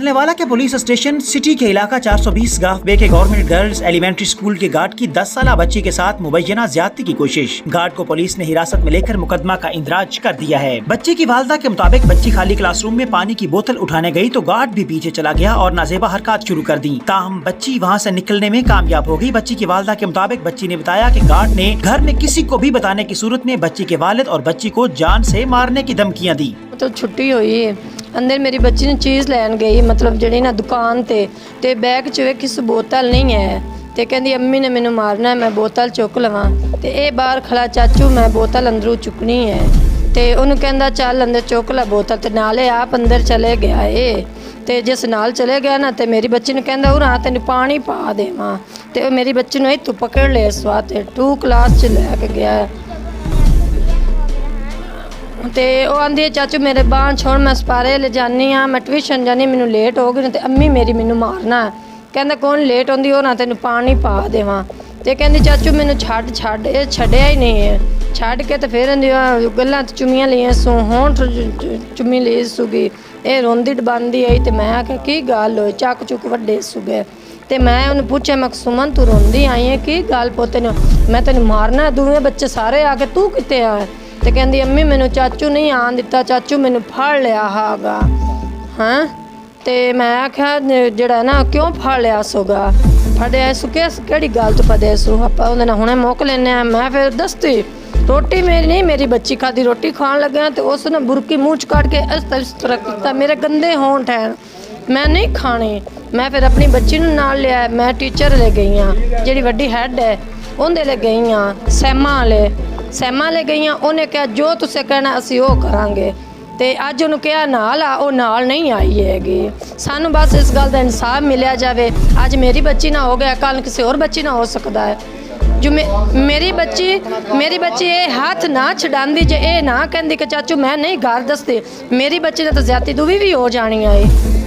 सतनेवाला के police station city के इलाका 420 गांव बे के गवर्नमेंट गर्ल्स एलिमेंट्री स्कूल के गार्ड की 10 साल बच्ची के साथ मुबैना ज्यादती की कोशिश। गार्ड को पुलिस ने हिरासत में लेकर मुकदमा का इंदराज कर दिया है। बच्ची की वालदा के मुताबिक बच्ची खाली क्लासरूम में पानी की बोतल उठाने गई तो गार्ड भी पीछे चला गया और नाजेबा हरकत शुरू कर दी। ताहम बच्ची वहाँ से निकलने में कामयाब हो गई। बच्ची की वालदा के मुताबिक बच्ची ने बताया कि गार्ड ने घर में किसी को भी बताने की सूरत में बच्ची के वालिद और बच्ची को जान से मारने की धमकियाँ दी। तो छुट्टी हुई अंदर मेरी बच्ची ने चीज़ लैन गई, मतलब जी ना दुकान ते बैग च किस बोतल नहीं है ते कहती अम्मी ने मैनू मारना है, मैं बोतल चुक लवां ते ये बाहर खड़ा चाचू मैं बोतल अंदरों चुकनी है ते उन्होंने कहता चल अंदर चुक ला बोतल ते नाले आप अंदर चले गया ते जिस नाल चले गया ना ते मेरी बच्ची ने कहता और हाँ तेन पानी पा देवां ते मेरी बच्ची ने इतों पकड़ लिया इस वास्ते 2 क्लास च लैके गया ते वो आंदी चाचू मेरे बांह छोड़ मैं सपारे ले जानी हाँ, मैं ट्यूशन जानी मैनू लेट हो गई ते अम्मी मेरी मैनू मारना कहता कौन लेट होंदी हो ना तेन पानी पा देवां ते कहती चाचू मैनू छड़ ये छड्डिया ही नहीं है। छड़ के तो फिर गल्लां चुम्मियां लियां सू होंठ चुम्मी ली सूगी ये रोंदी डबांदी आई ते मैं आख्या की गल होई चक चुक वड्डे सूगे ते मैं उन्हें पूछा मैं सुमन तू रोंदी आई है की गल पोते मैं तेन मारना दुए बच्चे सारे आके तू किते आए ते कहती अम्मी मैनू चाचू नहीं आन दिता चाचू मैनू फड़ लिया हागा हाँ ते मैं आख्या जड़ा ना क्यों फड़ लिया सोगा फड़िया सू केड़ी गल तो फड़े सू आप हुणे मुक लेने मैं फिर दसती रोटी मेरी नहीं मेरी बच्ची खादी रोटी खान लगे तो उस ने बुरकी मूँह च कट के इस तरह किया मेरे गंदे होंठ हैं मैं नहीं खाने। मैं फिर अपनी बच्ची नूं नाल लिया मैं टीचर ले गई हाँ जी वड्डी हैड है उन्हें ले गई हाँ सैमा ले गई उन्हें कहा जो तुसे कहना असी वो करांगे ते अज उन्होंने कहा नाल आ वो नाल नहीं आई हैगी। सानू बस इस गल का इंसाफ मिलिया जाए। अज मेरी बच्ची ना हो गया कल किसी और बच्ची ना हो सकता है जो मेरी बच्ची ये हाथ ना छड़ांदी जे ये ना कहती कि चाचू मैं नहीं घर दसती मेरी बच्ची ने तो ज्यादा दुवी भी हो जानी है।